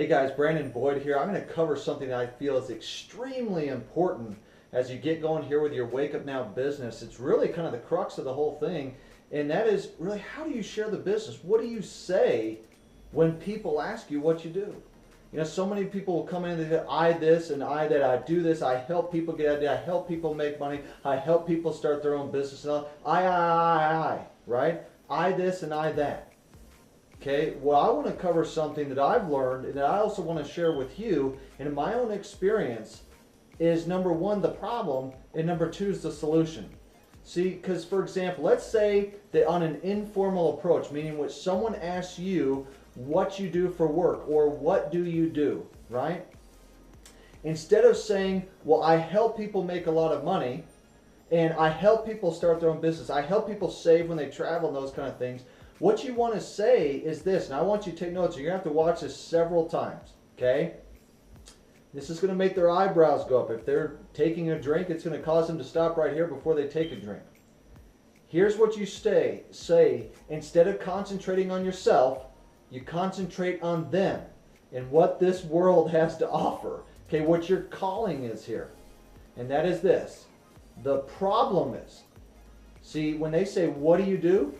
Hey guys, Brandon Boyd here. I'm going to cover something that I feel is extremely important as you get going here with your Wake Up Now business. It's really kind of the crux of the whole thing, and that is really, how do you share the business? What do you say when people ask you what you do? You know, so many people will come in and say, I this and I that, I do this, I help people get ideas, I help people make money, I help people start their own business, and all. I, right? I this and I that. Okay, well, I want to cover something that I've learned and that I also want to share with you, and in my own experience, is number one, the problem, and number two is the solution. See, because for example, let's say that on an informal approach, meaning which someone asks you what you do for work or what do you do, right? Instead of saying, well, I help people make a lot of money and I help people start their own business, I help people save when they travel and those kind of things, what you want to say is this, and I want you to take notes. You're going to have to watch this several times, okay? This is going to make their eyebrows go up. If they're taking a drink, it's going to cause them to stop right here before they take a drink. Here's what you say. Instead of concentrating on yourself, you concentrate on them and what this world has to offer. Okay, what your calling is here. And that is this. The problem is, see, when they say, what do you do?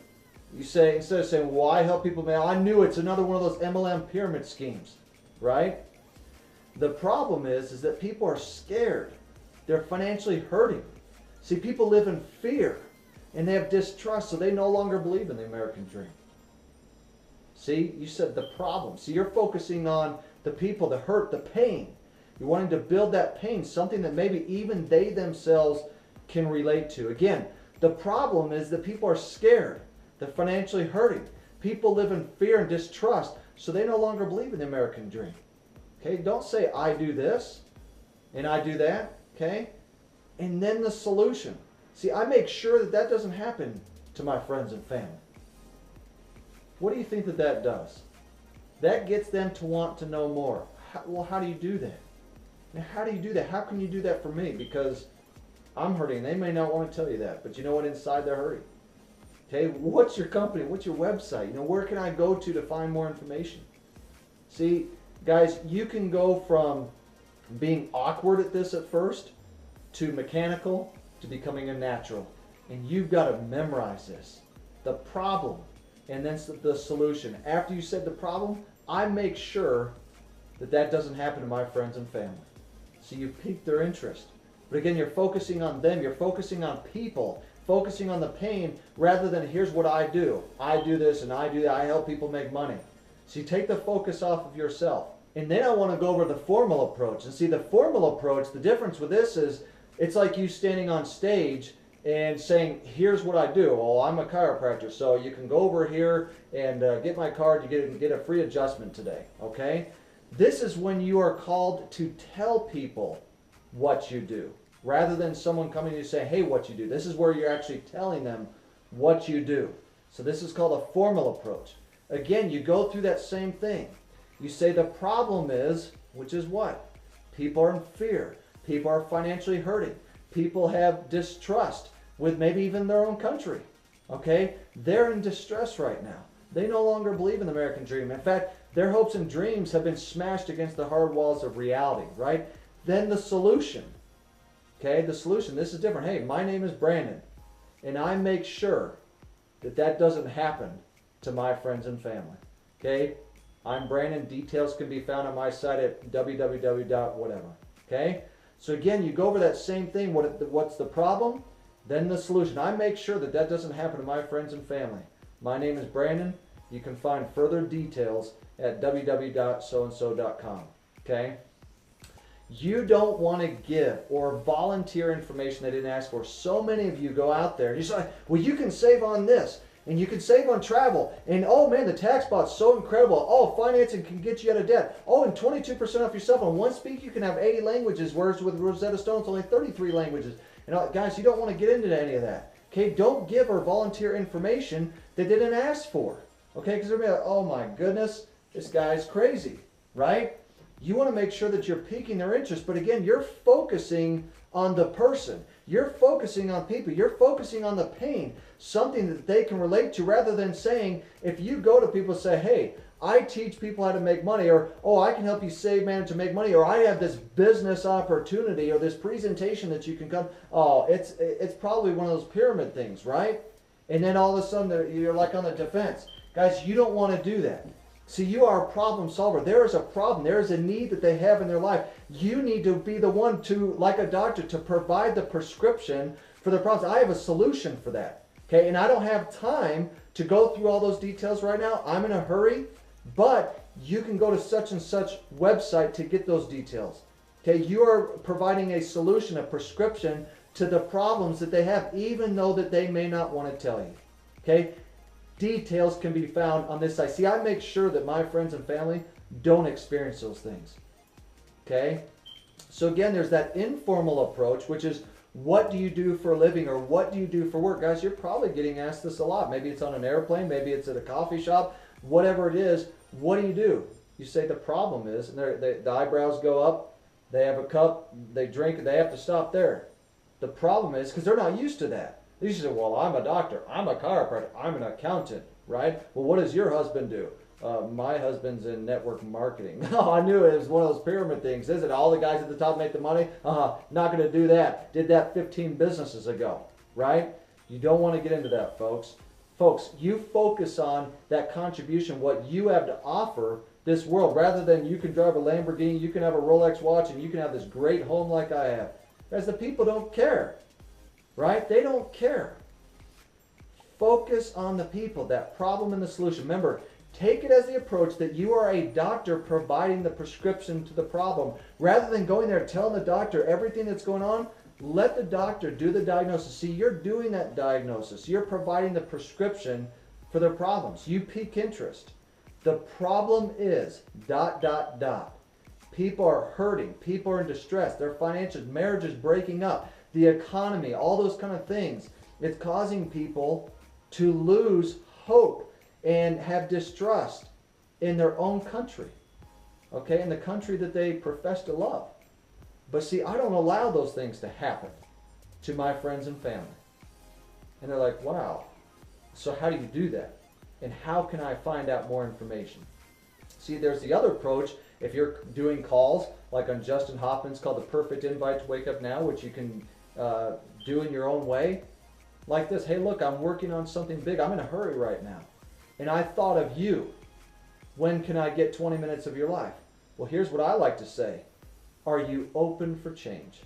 You say, instead of saying, well, I help people, man, I knew it's another one of those MLM pyramid schemes, right? The problem is that people are scared. They're financially hurting. See, people live in fear and they have distrust, so they no longer believe in the American dream. See, you said the problem. See, you're focusing on the people, the hurt, the pain. You're wanting to build that pain, something that maybe even they themselves can relate to. Again, the problem is that people are scared. They're financially hurting. People live in fear and distrust, so they no longer believe in the American dream. Okay, don't say I do this and I do that, okay? And then the solution. See, I make sure that that doesn't happen to my friends and family. What do you think that that does? That gets them to want to know more. Well, how do you do that? Now, how do you do that? How can you do that for me? Because I'm hurting. They may not want to tell you that, but you know what? Inside they're hurting. Okay, what's your company? What's your website? You know, where can I go to find more information? See, guys, you can go from being awkward at this at first to mechanical to becoming a natural. And you've got to memorize this. The problem and then the solution. After you said the problem, I make sure that that doesn't happen to my friends and family. So you've piqued their interest. But again, you're focusing on them. You're focusing on people. Focusing on the pain rather than here's what I do. I do this and I do that. I help people make money. So you take the focus off of yourself. And then I want to go over the formal approach. And see, the formal approach, the difference with this is it's like you standing on stage and saying, here's what I do. Oh, I'm a chiropractor, so you can go over here and get my card. You get a free adjustment today, okay? This is when you are called to tell people what you do, rather than someone coming to you saying, hey, what you do. This is where you're actually telling them what you do. So this is called a formal approach. Again, you go through that same thing. You say the problem is, which is what? People are in fear. People are financially hurting. People have distrust with maybe even their own country. Okay? They're in distress right now. They no longer believe in the American dream. In fact, their hopes and dreams have been smashed against the hard walls of reality, right? Then the solution. Okay, the solution, this is different. Hey, my name is Brandon, and I make sure that that doesn't happen to my friends and family. Okay, I'm Brandon. Details can be found on my site at www.whatever. Okay, so again, you go over that same thing. What's the problem? Then the solution. I make sure that that doesn't happen to my friends and family. My name is Brandon. You can find further details at www.soandso.com. Okay. You don't want to give or volunteer information they didn't ask for. So many of you go out there and you say, well, you can save on this and you can save on travel. And oh man, the tax bot's so incredible. Oh, financing can get you out of debt. Oh, and 22% off your cell phone. One speak, you can have 80 languages, whereas with Rosetta Stone, it's only 33 languages. And guys, you don't want to get into any of that. Okay, don't give or volunteer information they didn't ask for. Okay, because they're going to be like, oh my goodness, this guy's crazy, right? You want to make sure that you're piquing their interest, but again, you're focusing on the person. You're focusing on people. You're focusing on the pain, something that they can relate to, rather than saying, if you go to people and say, hey, I teach people how to make money, or, oh, I can help you save, manage, and make money, or I have this business opportunity, or this presentation that you can come. Oh, it's probably one of those pyramid things, right? And then all of a sudden you're like on the defense. Guys, you don't want to do that. See, you are a problem solver. There is a problem. There is a need that they have in their life. You need to be the one to, like a doctor, to provide the prescription for their problems. I have a solution for that. Okay, and I don't have time to go through all those details right now. I'm in a hurry, but you can go to such and such website to get those details. Okay, you are providing a solution, a prescription to the problems that they have, even though that they may not want to tell you. Okay, details can be found on this site. See, I make sure that my friends and family don't experience those things. Okay, so again, there's that informal approach, which is, what do you do for a living, or what do you do for work? Guys, you're probably getting asked this a lot. Maybe it's on an airplane, maybe it's at a coffee shop, whatever it is. What do you do? You say the problem is, and the eyebrows go up, they have a cup, they drink, and they have to stop there. The problem is, because they're not used to that. They used to say, well, I'm a doctor, I'm a chiropractor, I'm an accountant, right? Well, what does your husband do? My husband's in network marketing. Oh, I knew it was one of those pyramid things. Is it all the guys at the top make the money? Not going to do that. Did that 15 businesses ago, right? You don't want to get into that, folks. Folks, you focus on that contribution, what you have to offer this world, rather than you can drive a Lamborghini, you can have a Rolex watch, and you can have this great home like I have. Guys, the people don't care, right? They don't care. Focus on the people, that problem and the solution. Remember, take it as the approach that you are a doctor providing the prescription to the problem. Rather than going there telling the doctor everything that's going on, let the doctor do the diagnosis. See, you're doing that diagnosis. You're providing the prescription for their problems. You pique interest. The problem is ... People are hurting. People are in distress. Their finances, marriage is breaking up. The economy, all those kind of things. It's causing people to lose hope and have distrust in their own country, okay, in the country that they profess to love. But see, I don't allow those things to happen to my friends and family. And they're like, wow, so how do you do that? And how can I find out more information? See, there's the other approach. If you're doing calls, like on Justin Hoffman's called The Perfect Invite to Wake Up Now, which you can do in your own way, like this. Hey, look, I'm working on something big. I'm in a hurry right now. And I thought of you. When can I get 20 minutes of your life? Well, here's what I like to say. Are you open for change?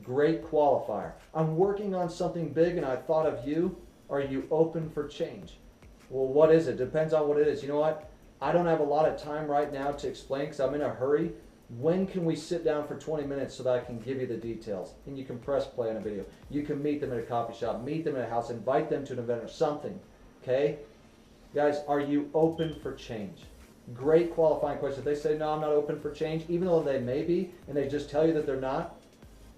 Great qualifier. I'm working on something big and I thought of you. Are you open for change? Well, what is it? Depends on what it is. You know what? I don't have a lot of time right now to explain because I'm in a hurry. When can we sit down for 20 minutes so that I can give you the details? And you can press play on a video. You can meet them at a coffee shop, meet them at a house, invite them to an event or something. Okay? Guys, are you open for change? Great qualifying question. If they say, no, I'm not open for change, even though they may be, and they just tell you that they're not,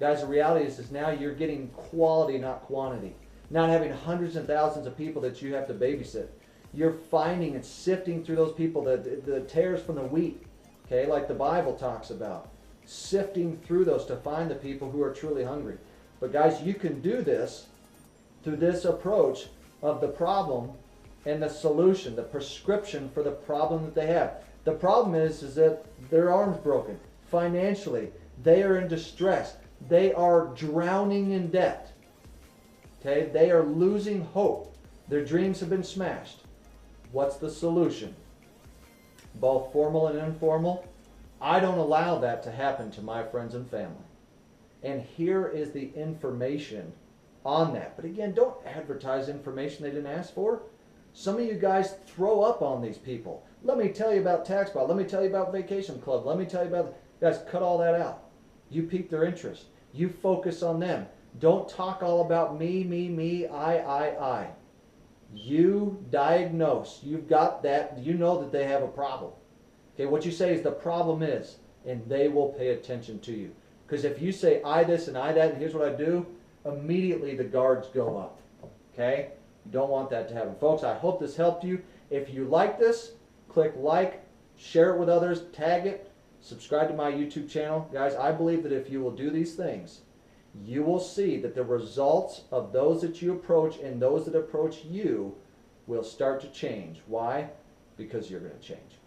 guys, the reality is now you're getting quality, not quantity. Not having hundreds and thousands of people that you have to babysit. You're finding and sifting through those people, the tares from the wheat, okay, like the Bible talks about. Sifting through those to find the people who are truly hungry. But guys, you can do this through this approach of the problem and the solution, the prescription for the problem that they have. The problem is that their arm's broken. Financially, they are in distress. They are drowning in debt. Okay, they are losing hope. Their dreams have been smashed. What's the solution? Both formal and informal. I don't allow that to happen to my friends and family. And here is the information on that. But again, don't advertise information they didn't ask for. Some of you guys throw up on these people. Let me tell you about TaxBot. Let me tell you about Vacation Club. Let me tell you about... Guys, cut all that out. You pique their interest. You focus on them. Don't talk all about me, I. You diagnose. You've got that. You know that they have a problem. Okay, what you say is the problem is, and they will pay attention to you. Because if you say I this and I that, and here's what I do, immediately the guards go up. Okay? You don't want that to happen. Folks, I hope this helped you. If you like this, click like, share it with others, tag it, subscribe to my YouTube channel. Guys, I believe that if you will do these things, you will see that the results of those that you approach and those that approach you will start to change. Why? because you're going to change.